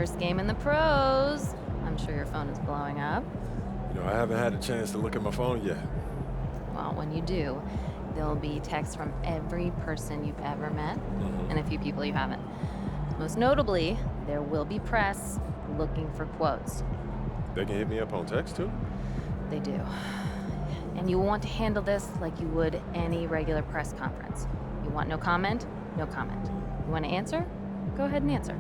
First game in the pros. I'm sure your phone is blowing up. You know, I haven't had a chance to look at my phone yet. Well, when you do, there'll be texts from every person you've ever met and a few people you haven't. Most notably, there will be press looking for quotes. They can hit me up on text, too? They do. And you want to handle this like you would any regular press conference. You want no comment? No comment. You want to answer? Go ahead and answer.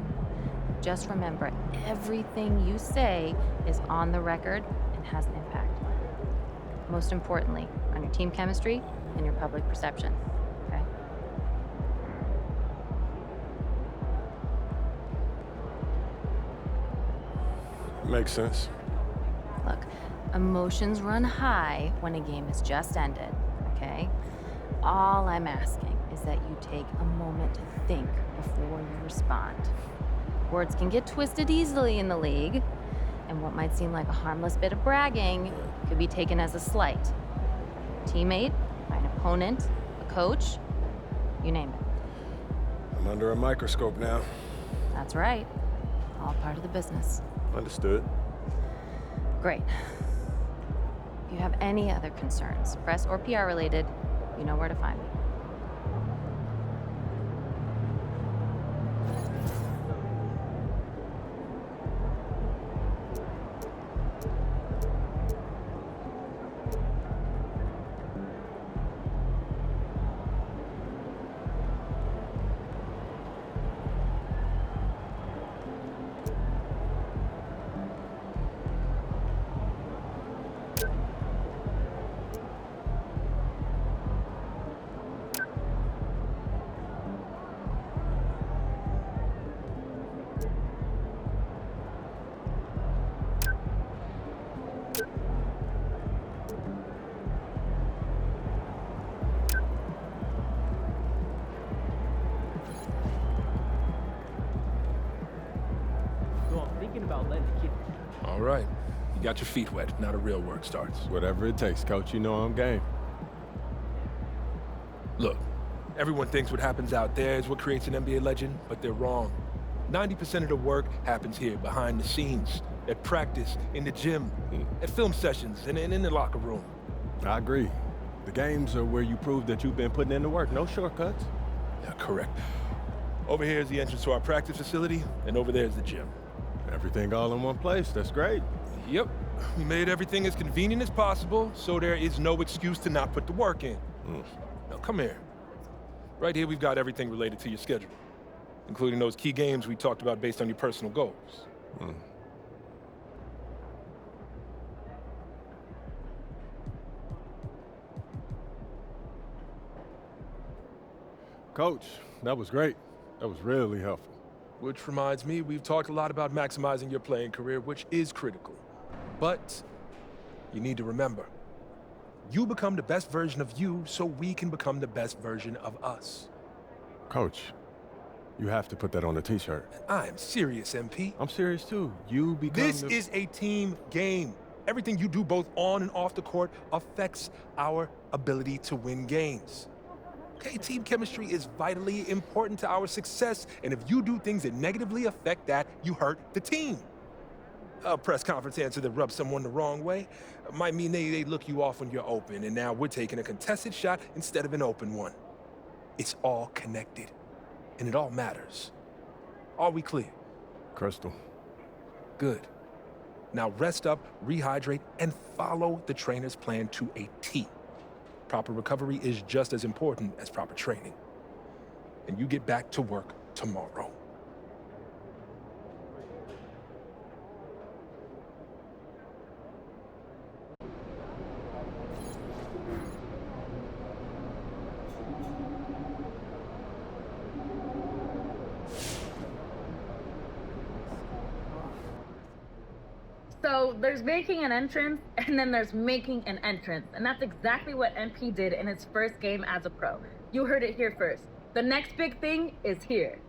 Just remember, everything you say is on the record and has an impact. Most importantly, on your team chemistry and your public perception, okay? Makes sense. Look, emotions run high when a game has just ended, okay? All I'm asking is that you take a moment to think before you respond. Words can get twisted easily in the league, and what might seem like a harmless bit of bragging could be taken as a slight. A teammate, by an opponent, a coach, you name it. I'm under a microscope now. That's right. All part of the business. Understood. Great. If you have any other concerns, press or PR related, you know where to find me. About letting the kid. All right. You got your feet wet. Now the real work starts. Whatever it takes, Coach. You know I'm game. Look, everyone thinks what happens out there is what creates an NBA legend, but they're wrong. 90% of the work happens here, behind the scenes, at practice, in the gym, at film sessions, and in the locker room. I agree. The games are where you prove that you've been putting in the work. No shortcuts. Yeah, correct. Over here is the entrance to our practice facility, and over there is the gym. Everything all in one place. That's great. Yep. We made everything as convenient as possible, so there is no excuse to not put the work in. Now, come here. Right here, we've got everything related to your schedule, including those key games we talked about based on your personal goals. Coach, that was great. That was really helpful. Which reminds me, we've talked a lot about maximizing your playing career, which is critical. But you need to remember, you become the best version of you so we can become the best version of us. Coach, you have to put that on a t-shirt. I'm serious, MP. I'm serious too. You become This is a team game. Everything you do both on and off the court affects our ability to win games. Okay, team chemistry is vitally important to our success, and if you do things that negatively affect that, you hurt the team. A press conference answer that rubs someone the wrong way might mean they look you off when you're open, and now we're taking a contested shot instead of an open one. It's all connected, and it all matters. Are we clear? Crystal. Good. Now rest up, rehydrate, and follow the trainer's plan to a T. Proper recovery is just as important as proper training. And you get back to work tomorrow. So there's making an entrance, and then there's making an entrance. And that's exactly what MP did in his first game as a pro. You heard it here first. The next big thing is here.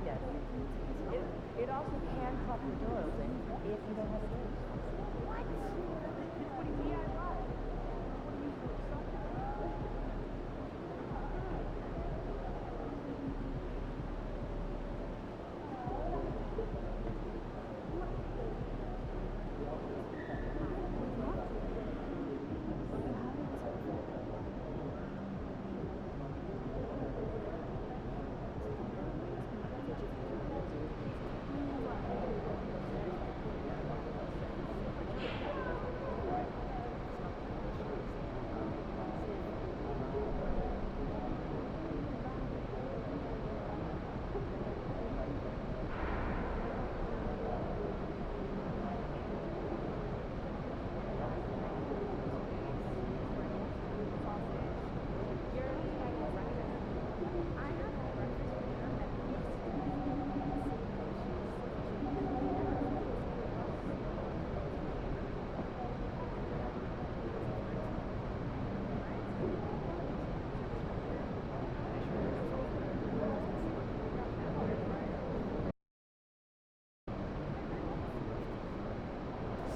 Yes. It also can pop your door open if you don't have a door. What? It's what DIY. What do you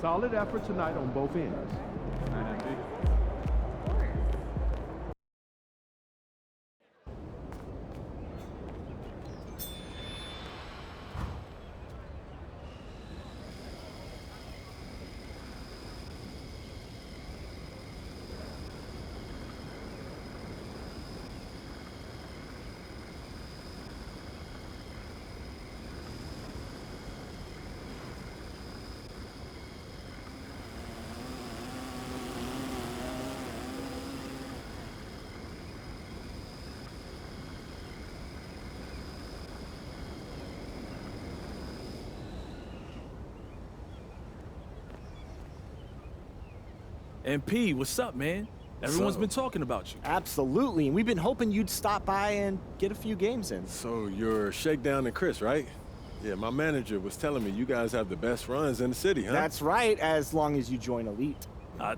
Solid effort tonight on both ends. MP, what's up, man? Everyone's been talking about you. Absolutely, and we've been hoping you'd stop by and get a few games in. So you're Shakedown and Chris, right? Yeah, my manager was telling me you guys have the best runs in the city, huh? That's right, as long as you join Elite.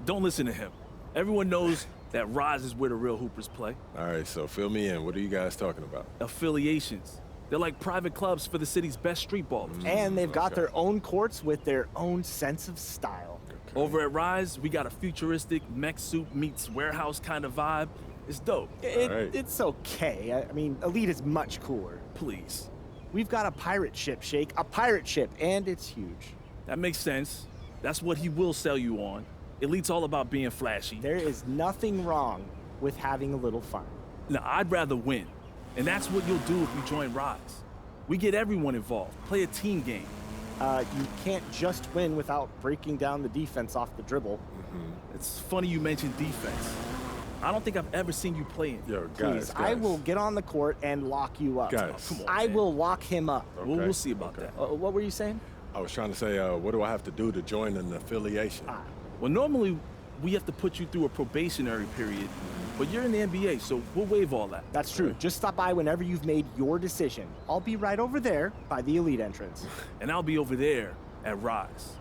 Don't listen to him. Everyone knows that Rise is where the real hoopers play. All right, so fill me in. What are you guys talking about? Affiliations. They're like private clubs for the city's best street ballers. And they've got their own courts with their own sense of style. Over at Rise, we got a futuristic mech suit meets warehouse kind of vibe. It's dope. Right. It's okay. I mean, Elite is much cooler. Please. We've got a pirate ship, Shake. A pirate ship, and it's huge. That makes sense. That's what he will sell you on. Elite's all about being flashy. There is nothing wrong with having a little fun. Now, I'd rather win. And that's what you'll do if you join Rise. We get everyone involved, play a team game. You can't just win without breaking down the defense off the dribble. It's funny you mentioned defense. I don't think I've ever seen you play it. Yo, Please, guys. I will get on the court and lock you up. Guys. Come on, I man. will lock him up. Okay. We'll see about that. What were you saying? I was trying to say, what do I have to do to join an affiliation? Well, normally we have to put you through a probationary period, but you're in the NBA, so we'll waive all that. That's true. Just stop by whenever you've made your decision. I'll be right over there by the Elite entrance. And I'll be over there at Rise.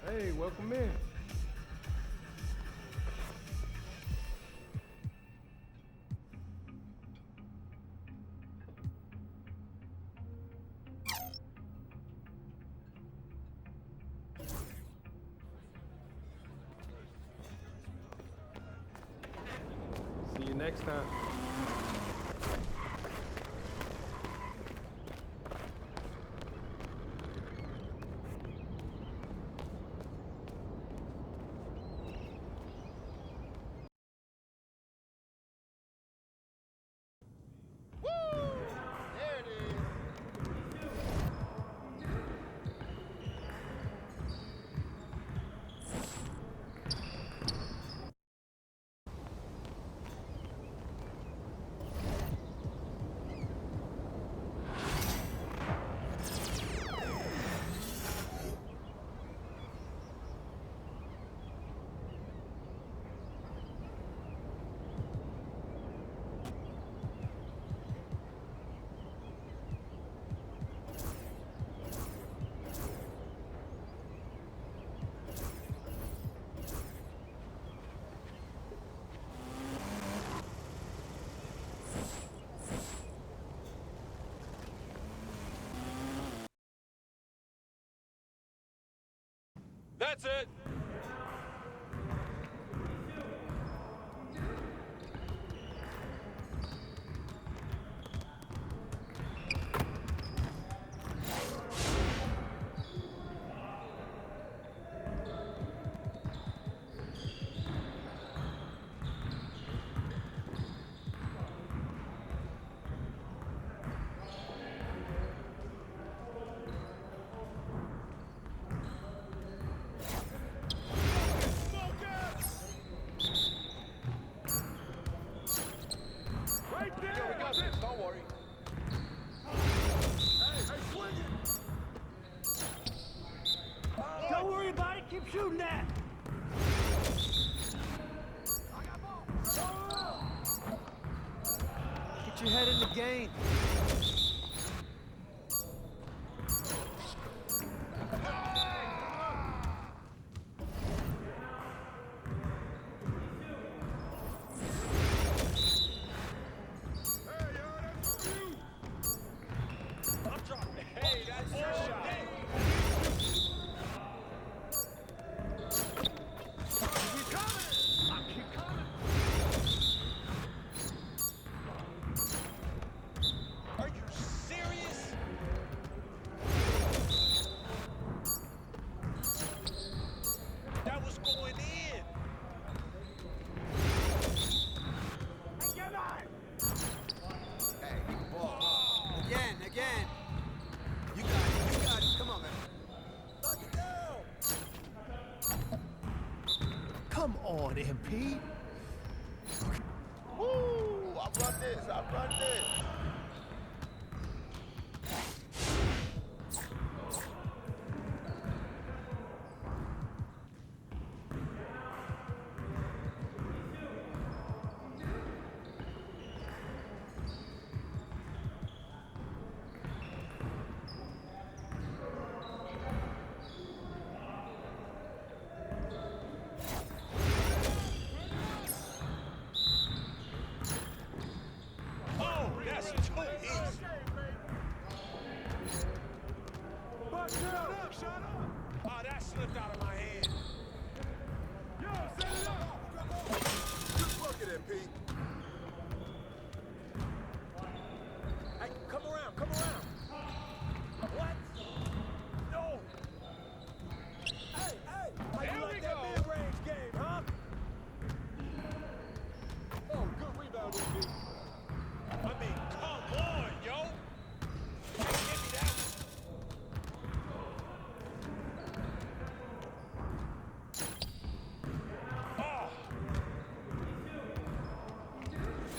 Hey, welcome in. Next time. That's it. Don't worry. Don't worry about it. Keep shooting that. Get your head in the game. Hey, that's your shot. Are you serious? That was going in. Hey, ball up. Again. You got it. Come on, man. Knock it down. Come on, MP. Woo! I run this. Oh, that's too easy. Oh, that slipped out of my hand. Good bucket, MP. Hey, come around. What? No. Hey, how you like that mid-range game, huh? Oh, good rebound, MP. I mean, come on, yo. Hey, give me that one. Oh.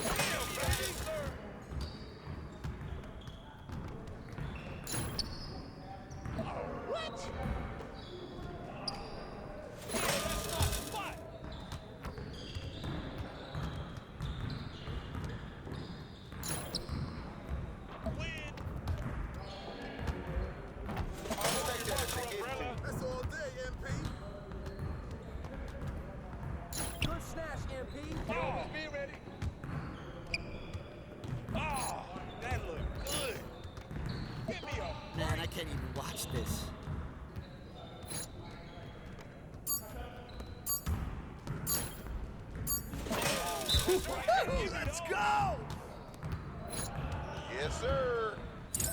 Damn, baby. What? Yeah, that's my spot. Win. Take that, big Umbrella. MP. That's all day, MP. Good snatch, MP. Oh, be ready. Oh, that looked good. Give me a Man, I can't even watch this. Give me Let's go! Yes, sir.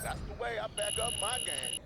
That's the way I back up my game.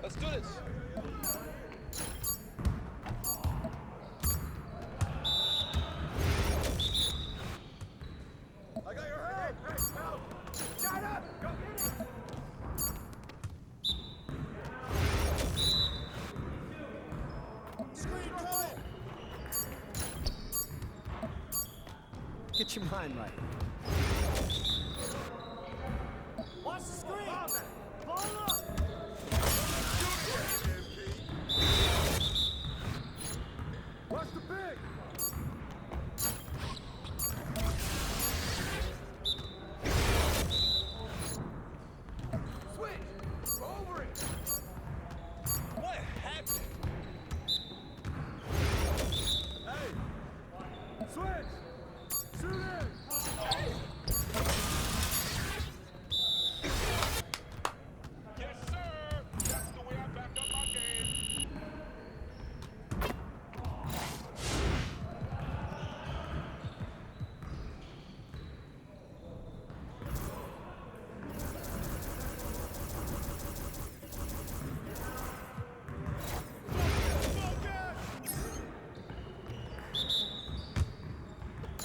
Let's do this. I got your head. Hey, help. Shut up. Go get it. Screen coming. Get your mind right. Watch the screen. Ball up. Watch the pick! Switch! Over it! What happened? Hey! Switch! Shoot it! Yes, sir! That's the way I back up my game.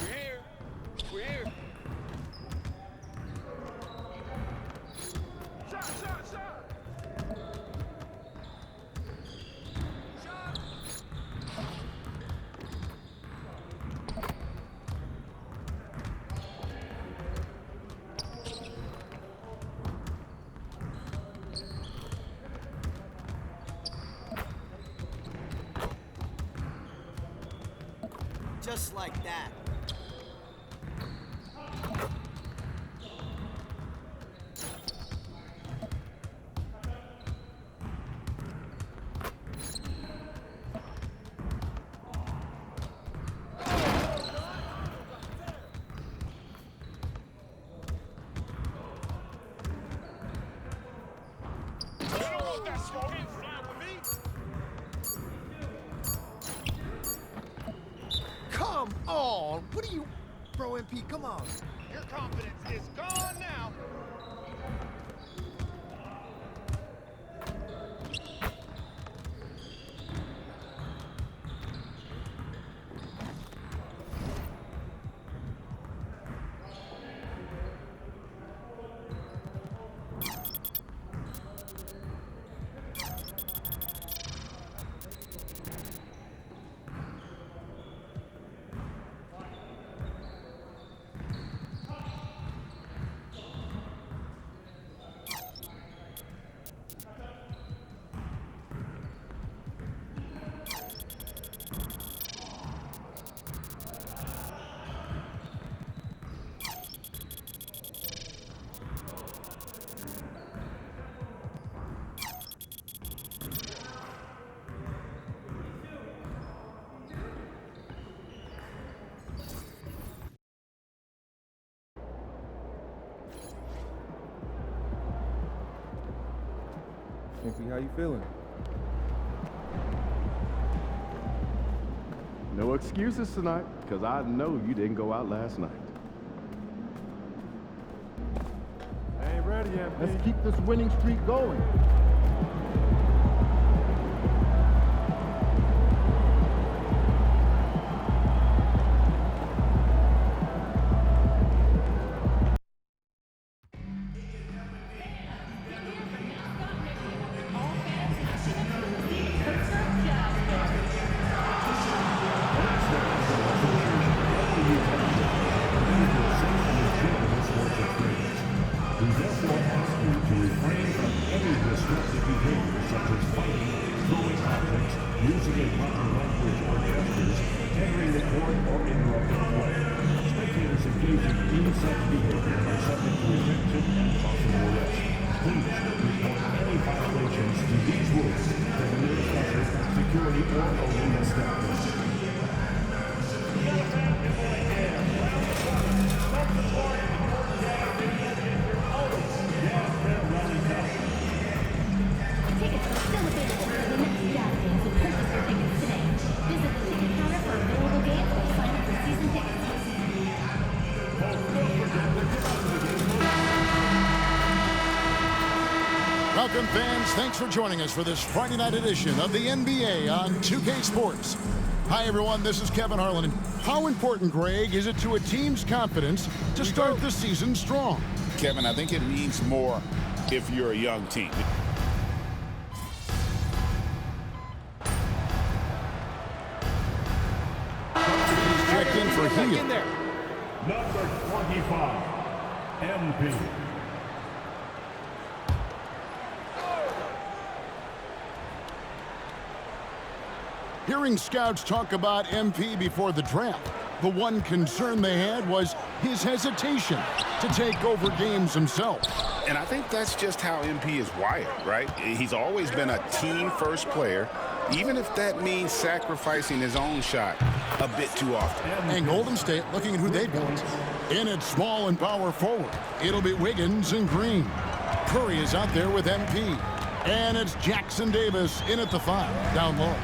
We're here. We're here. Shot, shot, shot. Shot. Just like that. You don't want that smoke. You ain't flying with me. Come on! What are you... Bro, MP, come on. Your confidence is gone now. MP, how you feeling? No excuses tonight, because I know you didn't go out last night. I ain't ready yet. Let's keep this winning streak going. Welcome, fans. Thanks for joining us for this Friday night edition of the NBA on 2K Sports. Hi, everyone. This is Kevin Harlan. How important, Greg, is it to a team's confidence to start the season strong? Kevin, I think it means more if you're a young team. Checked in for Heel. Number 25, MP. Hearing scouts talk about MP before the draft, the one concern they had was his hesitation to take over games himself. And I think that's just how MP is wired, right? He's always been a team-first player, even if that means sacrificing his own shot a bit too often. And Golden State looking at who they've got. In at small and power forward, it'll be Wiggins and Green. Curry is out there with MP. And it's Jackson Davis in at the 5, down low.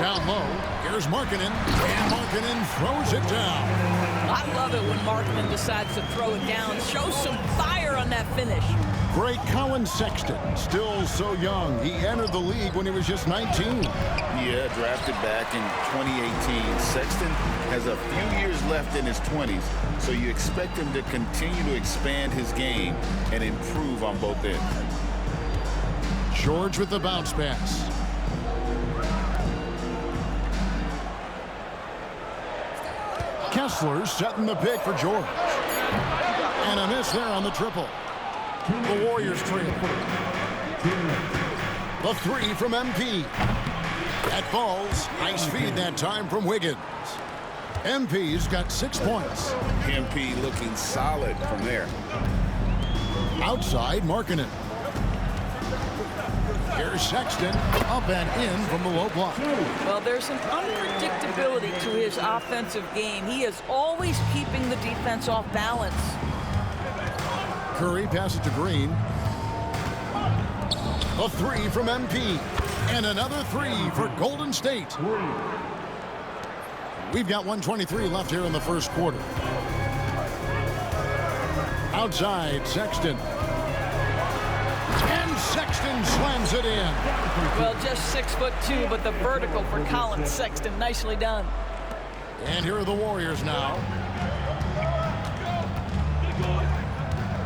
Down low, here's Markkanen, and Markkanen throws it down. I love it when Markkanen decides to throw it down. Show some fire on that finish. Great Colin Sexton, still so young. He entered the league when he was just 19. Yeah, drafted back in 2018. Sexton has a few years left in his 20s, so you expect him to continue to expand his game and improve on both ends. George with the bounce pass. Kessler setting the pick for George. And a miss there on the triple. The Warriors trail. The 3 from MP. That falls. Nice feed that time from Wiggins. MP's got 6 points. MP looking solid from there. Outside, Markkanen. Here's Sexton, up and in from the low block. Well, there's an unpredictability to his offensive game. He is always keeping the defense off balance. Curry passes to Green. A 3 from MP. And another 3 for Golden State. We've got 1:23 left here in the first quarter. Outside, Sexton. And Sexton slams it in. Well, just 6'2", but the vertical for Colin Sexton. Nicely done. And here are the Warriors now.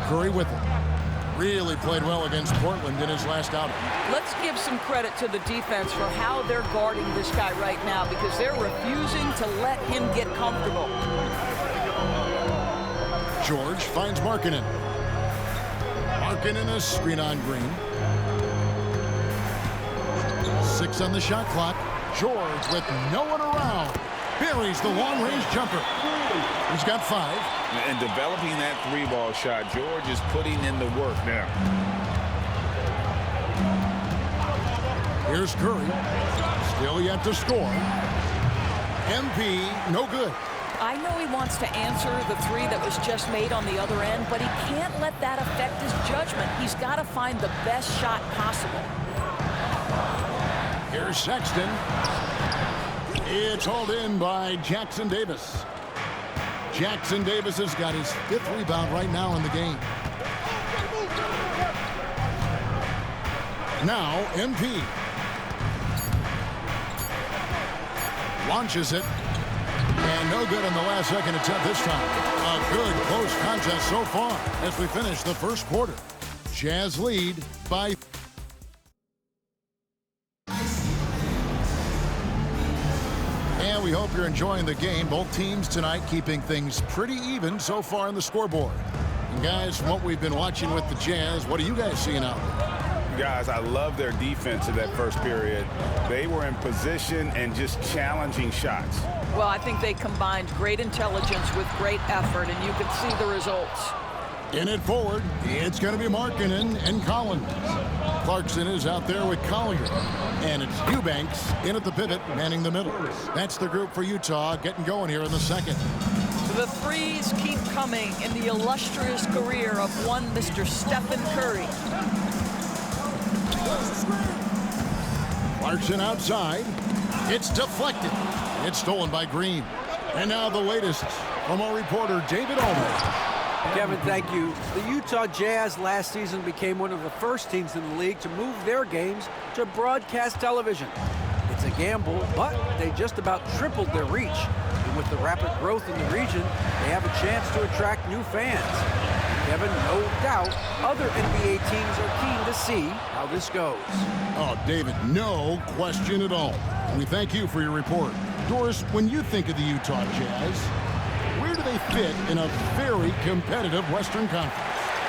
Curry with it. Really played well against Portland in his last outing. Let's give some credit to the defense for how they're guarding this guy right now, because they're refusing to let him get comfortable. George finds Markkanen. Markkanen a screen on Green. 6 on the shot clock. George with no one around. Buries the long-range jumper. He's got 5. And developing that 3-ball shot, George is putting in the work now. Here's Curry. Still yet to score. MP, no good. I know he wants to answer the 3 that was just made on the other end, but he can't let that affect his judgment. He's got to find the best shot possible. Here's Sexton. It's hauled in by Jackson Davis. Jackson Davis has got his 5th rebound right now in the game. Now, MP. Launches it. And no good on the last second attempt this time. A good close contest so far as we finish the first quarter. Jazz lead by... And we hope you're enjoying the game. Both teams tonight keeping things pretty even so far on the scoreboard. And guys, from what we've been watching with the Jazz, what are you guys seeing out there? Guys, I love their defense in that first period. They were in position and just challenging shots. Well, I think they combined great intelligence with great effort, and you could see the results. In it forward, it's going to be Markkanen and Collins. Clarkson is out there with Collier. And it's Eubanks in at the pivot, manning the middle. That's the group for Utah getting going here in the second. The threes keep coming in the illustrious career of one Mr. Stephen Curry. Clarkson outside. It's deflected. It's stolen by Green. And now the latest from our reporter, David Allman. Kevin, thank you. The Utah Jazz last season became one of the first teams in the league to move their games to broadcast television. It's a gamble, but they just about tripled their reach. And with the rapid growth in the region, they have a chance to attract new fans. Kevin, no doubt, other NBA teams are keen to see how this goes. Oh, David, no question at all. We thank you for your report. Doris, when you think of the Utah Jazz, where do they fit in a very competitive Western Conference?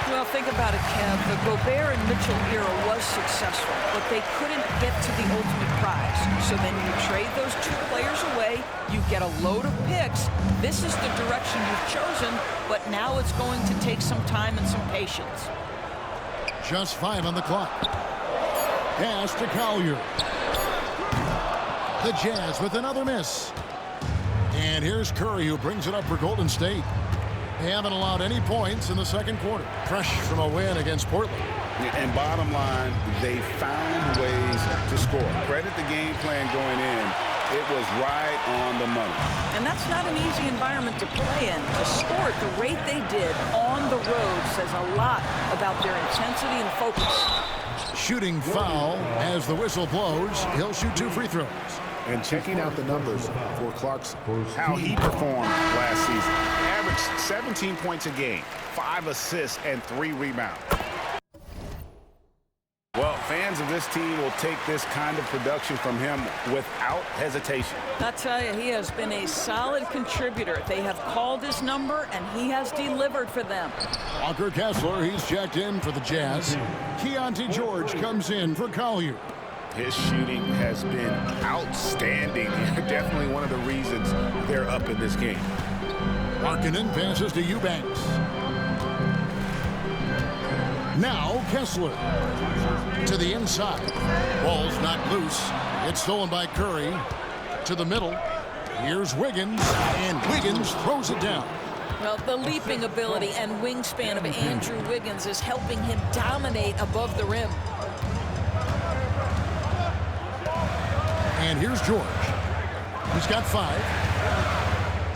Well, think about it, Kev. The Gobert and Mitchell era was successful, but they couldn't get to the ultimate prize. So then you trade those two players away, you get a load of picks. This is the direction you've chosen, but now it's going to take some time and some patience. Just 5 on the clock. Pass to Collier. The Jazz with another miss. And here's Curry, who brings it up for Golden State. They haven't allowed any points in the second quarter. Fresh from a win against Portland. And bottom line, they found ways to score. Credit the game plan going in. It was right on the money. And that's not an easy environment to play in. To score at the rate they did on the road says a lot about their intensity and focus. Shooting foul as the whistle blows. He'll shoot 2 free throws. And checking out the numbers for Clarkson. How he performed last season. Averaged 17 points a game, 5 assists, and 3 rebounds. Well, fans of this team will take this kind of production from him without hesitation. I'll tell you, he has been a solid contributor. They have called his number, and he has delivered for them. Walker Kessler, he's checked in for the Jazz. Keontae George comes in for Collier. His shooting has been outstanding. Definitely one of the reasons they're up in this game. Markkanen passes to Eubanks. Now Kessler to the inside. Ball's not loose. It's stolen by Curry. To the middle. Here's Wiggins, and Wiggins throws it down. Well, the leaping ability and wingspan of Andrew Wiggins is helping him dominate above the rim. And here's George. He's got 5.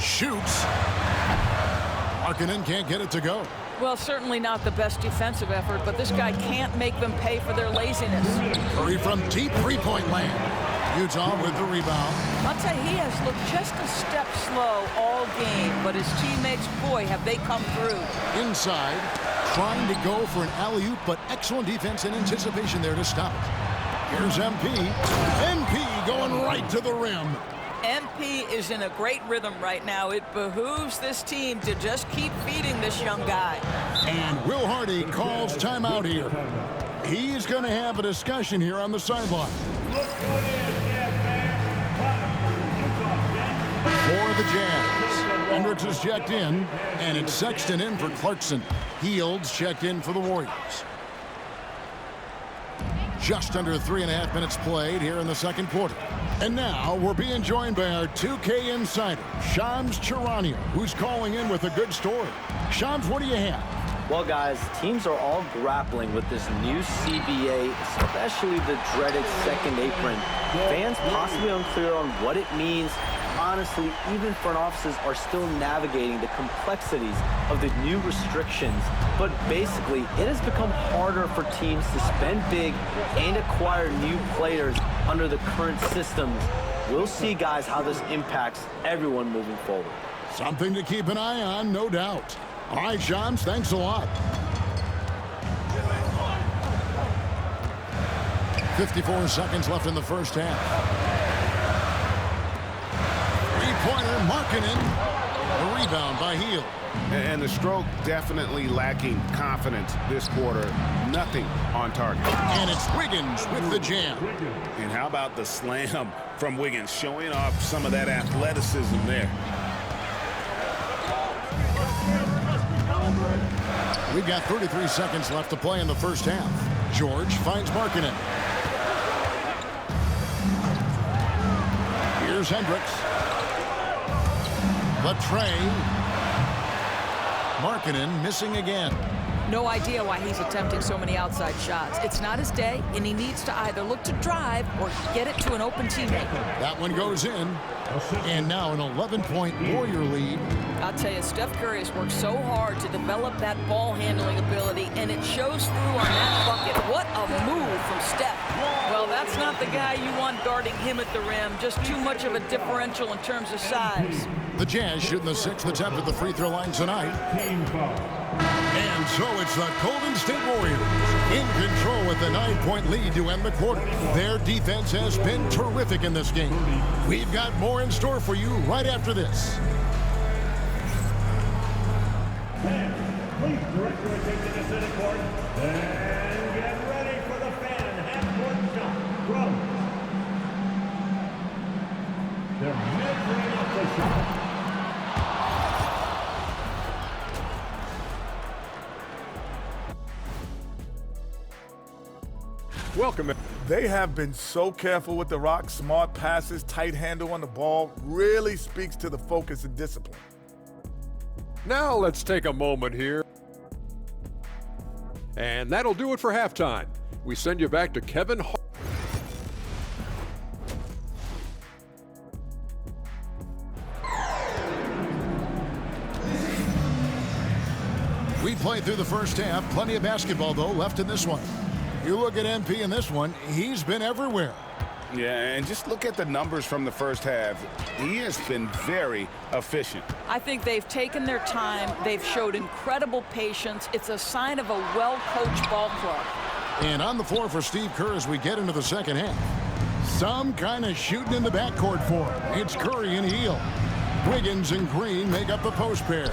Shoots. Markkanen can't get it to go. Well, certainly not the best defensive effort, but this guy can't make them pay for their laziness. Curry from deep three-point land. Utah with the rebound. I'll tell you, he has looked just a step slow all game, but his teammates, boy, have they come through. Inside, trying to go for an alley-oop, but excellent defense and anticipation there to stop it. Here's MP. MP going right to the rim. MP is in a great rhythm right now. It behooves this team to just keep feeding this young guy. And Will Hardy calls timeout here. He's going to have a discussion here on the sideline. For the Jazz, Hendricks is checked in, and it's Sexton in for Clarkson. Fields checked in for the Warriors. Just under 3.5 minutes played here in the second quarter. And now we're being joined by our 2K insider, Shams Charania, who's calling in with a good story. Shams, what do you have? Well, guys, teams are all grappling with this new CBA, especially the dreaded second apron. Fans possibly unclear on what it means. Honestly, even front offices are still navigating the complexities of the new restrictions. But basically, it has become harder for teams to spend big and acquire new players under the current systems. We'll see, guys, how this impacts everyone moving forward. Something to keep an eye on, no doubt. All right, Shams, thanks a lot. 54 seconds left in the first half. Three-pointer, Markkanen. The rebound by Hield. And the stroke definitely lacking confidence this quarter. Nothing on target. And it's Wiggins with the jam. And how about the slam from Wiggins, showing off some of that athleticism there. We've got 33 seconds left to play in the first half. George finds Markkanen. Here's Hendricks. The tray. Markkanen missing again. No idea why he's attempting so many outside shots. It's not his day, and he needs to either look to drive or get it to an open teammate. That one goes in. And now an 11-point Warrior lead. I'll tell you, Steph Curry has worked so hard to develop that ball handling ability, and it shows through on that bucket. What a move from Steph. Well, that's not the guy you want guarding him at the rim. Just too much of a differential in terms of size. The Jazz shooting the 6th attempt at the free throw line tonight. And so it's the Golden State Warriors in control with a 9-point lead to end the quarter. Their defense has been terrific in this game. We've got more in store for you right after this. Please direct your attention to center court and get ready for the fan half-court shot from their mid-range official. Welcome. They have been so careful with the rock. Smart passes, tight handle on the ball, really speaks to the focus and discipline. Now let's take a moment here. And that'll do it for halftime. We send you back to Kevin Hart. We played through the first half. Plenty of basketball, though, left in this one. You look at MP in this one, he's been everywhere. Yeah, and just look at the numbers from the first half. He has been very efficient. I think they've taken their time. They've showed incredible patience. It's a sign of a well-coached ball club. And on the floor for Steve Kerr as we get into the second half. Some kind of shooting in the backcourt for him. It's Curry and Hield. Wiggins and Green make up the post pair.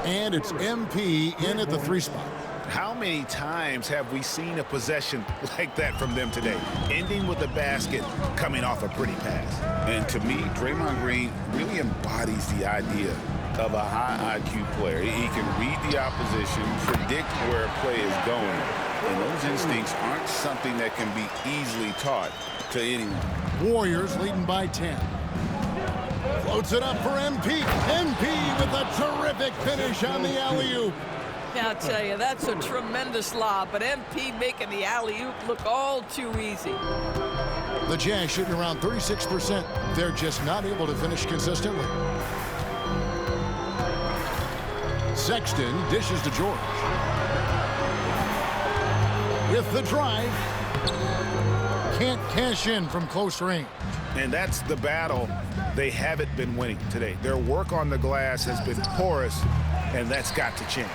And it's MP in at the 3 spot. How many times have we seen a possession like that from them today? Ending with a basket, coming off a pretty pass. And to me, Draymond Green really embodies the idea of a high IQ player. He can read the opposition, predict where a play is going. And those instincts aren't something that can be easily taught to anyone. Warriors leading by 10. Floats it up for MP. MP with a terrific finish on the alley-oop. Now, I'll tell you, that's a tremendous lob, but MP making the alley-oop look all too easy. The Jazz shooting around 36%. They're just not able to finish consistently. Sexton dishes to George. With the drive. Can't cash in from close range. And that's the battle they haven't been winning today. Their work on the glass has been porous, and that's got to change.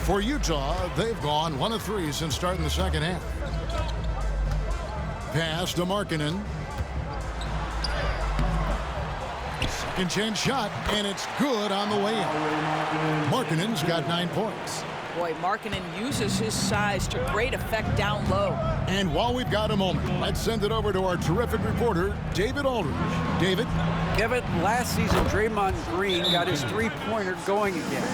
For Utah, they've gone 1 of 3 since starting the second half. Pass to Markkanen. Second chance shot, and it's good on the way in. Markkanen's got 9 points. Boy, Markkanen uses his size to great effect down low. And while we've got a moment, let's send it over to our terrific reporter, David Aldridge. David? Kevin, last season, Draymond Green got his 3-pointer going again.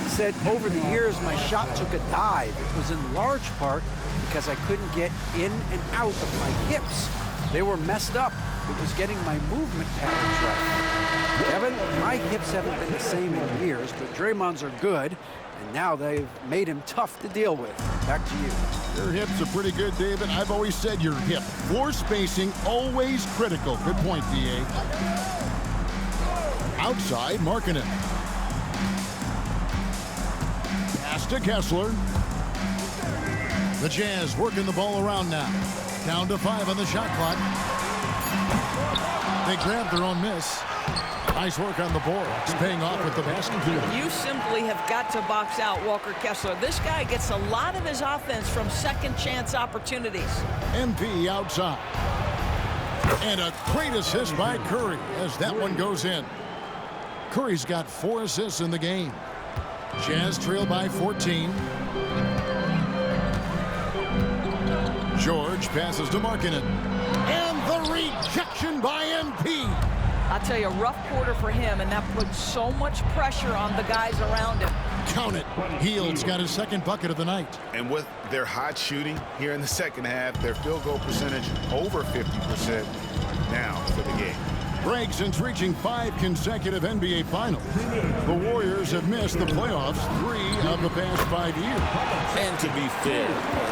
He said, over the years, my shot took a dive. It was in large part because I couldn't get in and out of my hips. They were messed up. It was getting my movement patterns right. Kevin, my hips haven't been the same in years, but Draymond's are good, and now they've made him tough to deal with. Back to you. Your hips are pretty good, David. I've always said your hip. Floor spacing, always critical. Good point, B.A. Outside, Markkanen. Pass to Kessler. The Jazz working the ball around now. Down to 5 on the shot clock. They grab their own miss. Nice work on the boards, paying off with the basket. You simply have got to box out Walker Kessler. This guy gets a lot of his offense from second chance opportunities. MP outside. And a great assist by Curry as that one goes in. Curry's got 4 assists in the game. Jazz trail by 14. George passes to Markkanen. And the rejection by MP. I'll tell you, a rough quarter for him, and that puts so much pressure on the guys around him. Count it. Hield's got his second bucket of the night. And with their hot shooting here in the second half, their field goal percentage over 50% now for the game. break since reaching 5 consecutive NBA Finals. The Warriors have missed the playoffs 3 of the past 5 years. And to be fair,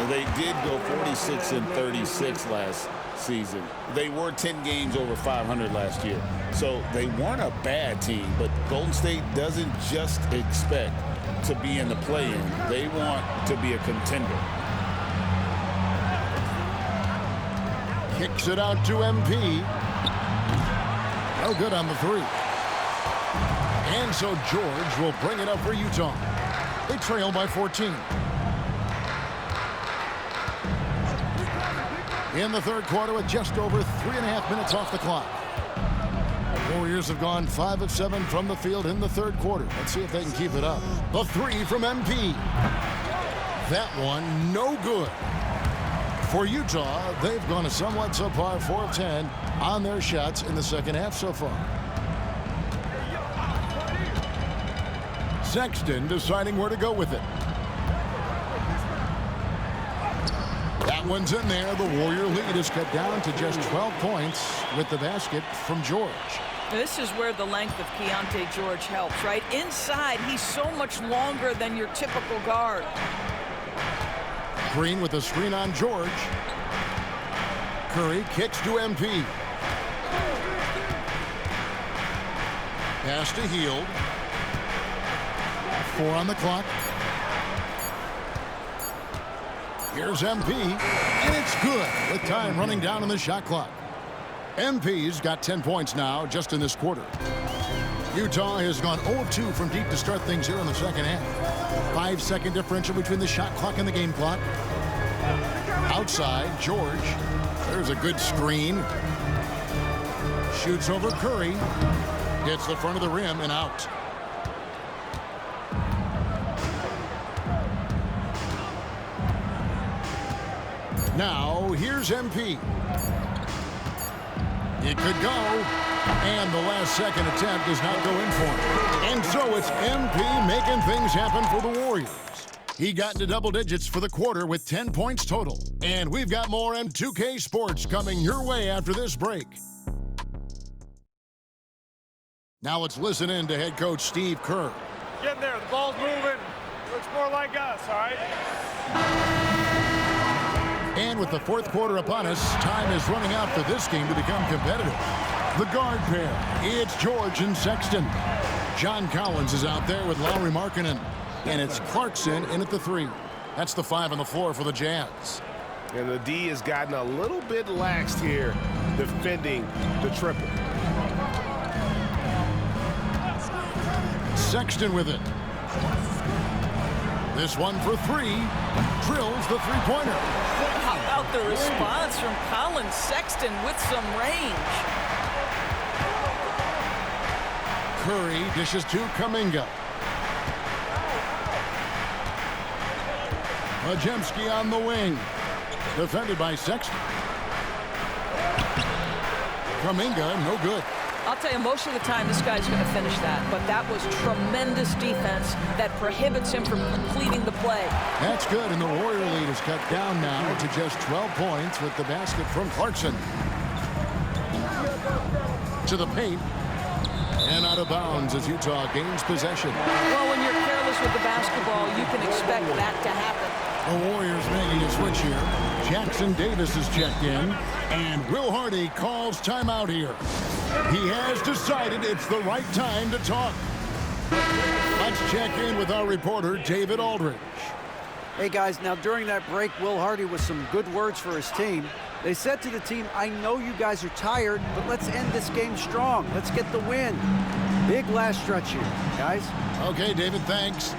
they did go 46-36 last season. They were 10 games over 500 last year. So they weren't a bad team, but Golden State doesn't just expect to be in the play-in. They want to be a contender. Kicks it out to MP. No good on the 3. And so George will bring it up for Utah. They trail by 14. In the third quarter with just over 3.5 minutes off the clock. The Warriors have gone 5 of 7 from the field in the third quarter. Let's see if they can keep it up. The 3 from MP. That one, no good. For Utah, they've gone a somewhat subpar 4 of 10 on their shots in the second half so far. Sexton deciding where to go with it. That one's in there. The Warrior lead is cut down to just 12 points with the basket from George. This is where the length of Keontae George helps, right? Inside, he's so much longer than your typical guard. Green with a screen on George. Curry kicks to MP. Pass to Hield. 4 on the clock. Here's MP, and it's good with time running down on the shot clock. MP's got 10 points now just in this quarter. Utah has gone 0-2 from deep to start things here in the second half. 5-second differential between the shot clock and the game clock. Outside, George. There's a good screen. Shoots over Curry. Hits the front of the rim and out. Now, here's MP. It could go. And the last second attempt does not go in for him. And so it's MP making things happen for the Warriors. He got into double digits for the quarter with 10 points total. And we've got more M2K Sports coming your way after this break. Now let's listen in to head coach Steve Kerr. Get in there. The ball's moving. Looks more like us, all right? And with the fourth quarter upon us, time is running out for this game to become competitive. The guard pair, it's George and Sexton. John Collins is out there with Lauri Markkanen. And it's Clarkson in at the 3. That's the 5 on the floor for the Jazz. And the D has gotten a little bit laxed here defending the triple. Sexton with it. This one for 3. Drills the three-pointer. How about the response from Colin Sexton with some range? Curry dishes to Kuminga. Majemski on the wing. Defended by Sexton. Kuminga, no good. I'll tell you, most of the time this guy's going to finish that, but that was tremendous defense that prohibits him from completing the play. That's good, and the Warrior lead is cut down now to just 12 points with the basket from Clarkson. To the paint. And out of bounds as Utah gains possession. Well, when you're careless with the basketball, you can expect that to happen. The Warriors making a switch here. Jackson Davis is checked in, and Will Hardy calls timeout here. He has decided it's the right time to talk. Let's check in with our reporter, David Aldridge. Hey, guys, now during that break, Will Hardy with some good words for his team. They said to the team, I know you guys are tired, but let's end this game strong. Let's get the win. Big last stretch here, guys. Okay, David, thanks.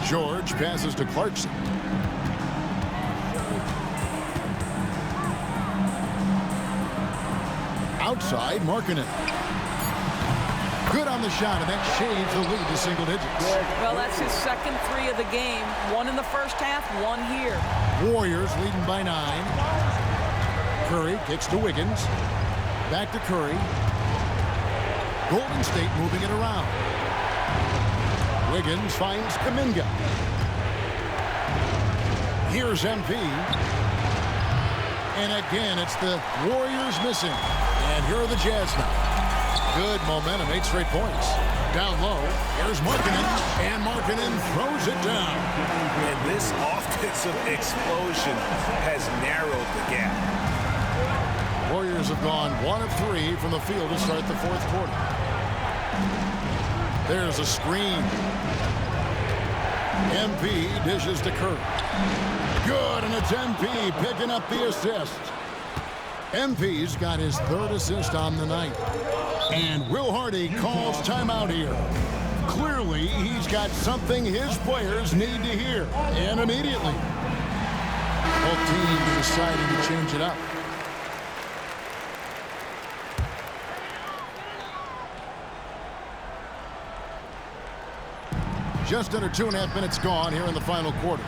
George passes to Clarkson. Outside, Markkanen. Good on the shot, and that shades the lead to single digits. Well, that's his second 3 of the game. 1 in the first half, 1 here. Warriors leading by 9. Curry kicks to Wiggins. Back to Curry. Golden State moving it around. Wiggins finds Kuminga. Here's MP. And again, it's the Warriors missing. And here are the Jazz now. Good momentum, 8 straight points. Down low, here's Markkanen, and Markkanen throws it down. And this offensive explosion has narrowed the gap. Warriors have gone 1 of 3 from the field to start the fourth quarter. There's a screen. MP dishes to Curry. Good, and it's MP picking up the assist. MP's got his 3rd assist on the night. And Will Hardy calls timeout here. Clearly, he's got something his players need to hear, and immediately. Both teams deciding to change it up. Just under 2.5 minutes gone here in the final quarter.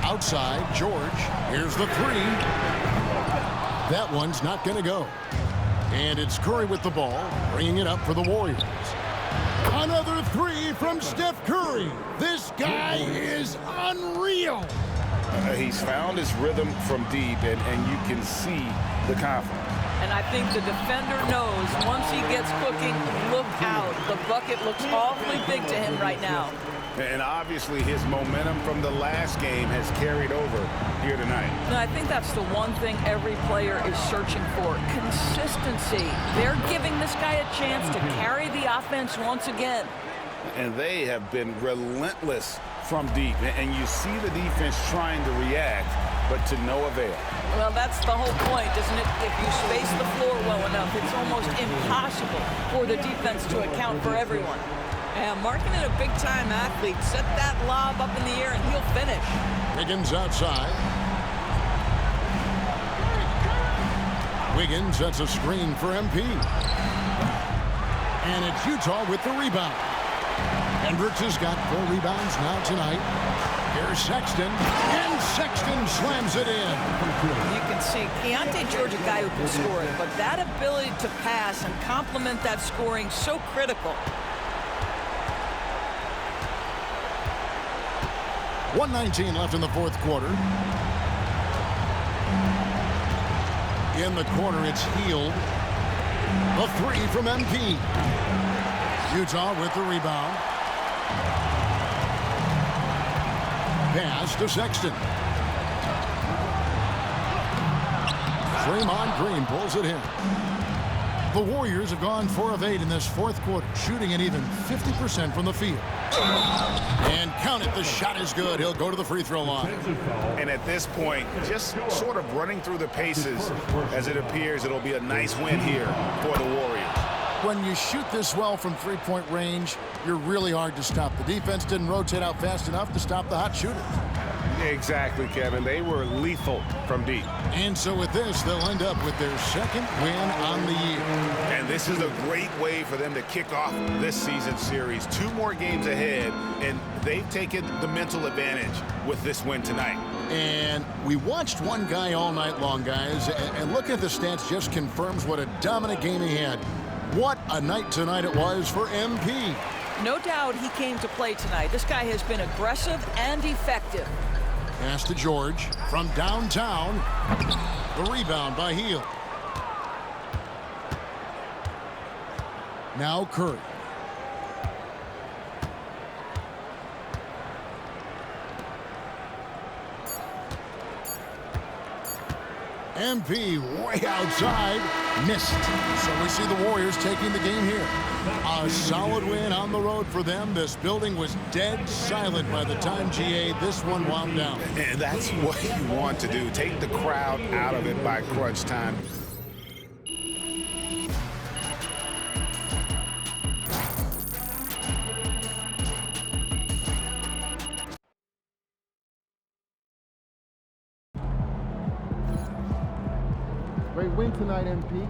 Outside, George. Here's the 3. That one's not going to go. And it's Curry with the ball, bringing it up for the Warriors. Another 3 from Steph Curry. This guy is unreal. He's found his rhythm from deep, and you can see the confidence. And I think the defender knows once he gets cooking, look out. The bucket looks awfully big to him right now. And obviously his momentum from the last game has carried over here tonight. And I think that's the one thing every player is searching for, consistency. They're giving this guy a chance to carry the offense once again. And they have been relentless from deep. And you see the defense trying to react, but to no avail. Well, that's the whole point, isn't it? If you space the floor well enough, it's almost impossible for the defense to account for everyone. Yeah, Markkanen, a big-time athlete. Set that lob up in the air, and he'll finish. Wiggins outside. Wiggins sets a screen for MP. And it's Utah with the rebound. Hendricks has got 4 rebounds now tonight. Here's Sexton, and Sexton slams it in. You can see Keontae George, a guy who can score it, but that ability to pass and complement that scoring so critical. 1:19 left in the fourth quarter. In the corner, it's Hield. A 3 from MP. Utah with the rebound. Pass to Sexton. Draymond Green pulls it in. The Warriors have gone 4 of 8 in this fourth quarter, shooting an even 50% from the field. And count it, the shot is good. He'll go to the free throw line. And at this point, just sort of running through the paces, as it appears it'll be a nice win here for the Warriors. When you shoot this well from three-point range, you're really hard to stop. The defense didn't rotate out fast enough to stop the hot shooters. Exactly, Kevin. They were lethal from deep. And so with this, they'll end up with their 2nd win on the year. And this is a great way for them to kick off this season series. 2 more games ahead, and they've taken the mental advantage with this win tonight. And we watched one guy all night long, guys, and looking at the stats just confirms what a dominant game he had. What a night tonight it was for MP. No doubt he came to play tonight. This guy has been aggressive and effective. Pass to George from downtown. The rebound by Hield. Now Curry. MP way outside. Missed. So we see the Warriors taking the game here. A solid win on the road for them. This building was dead silent by the time, GA, this one wound down. And that's what you want to do. Take the crowd out of it by crunch time. Great win tonight, MP.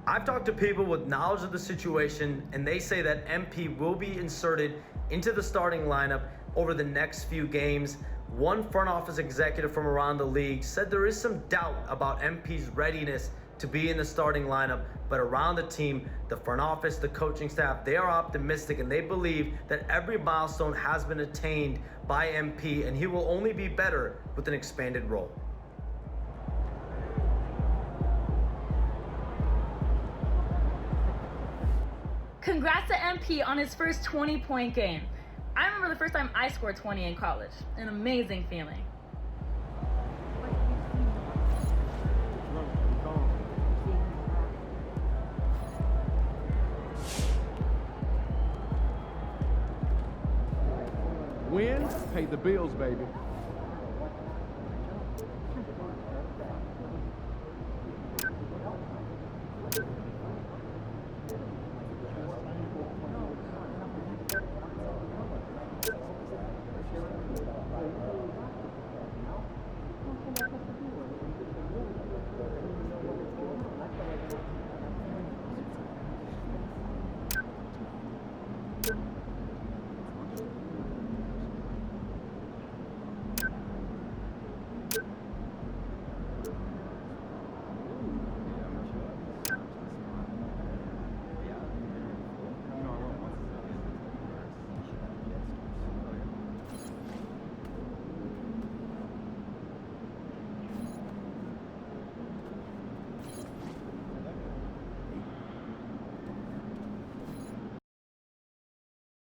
I've talked to people with knowledge of the situation, and they say that MP will be inserted into the starting lineup over the next few games. One front office executive from around the league said there is some doubt about MP's readiness to be in the starting lineup, but around the team, the front office, the coaching staff, they are optimistic and they believe that every milestone has been attained by MP, and he will only be better with an expanded role. Congrats to MP on his first 20-point game. I remember the first time I scored 20 in college. An amazing feeling. Win, pay the bills, baby.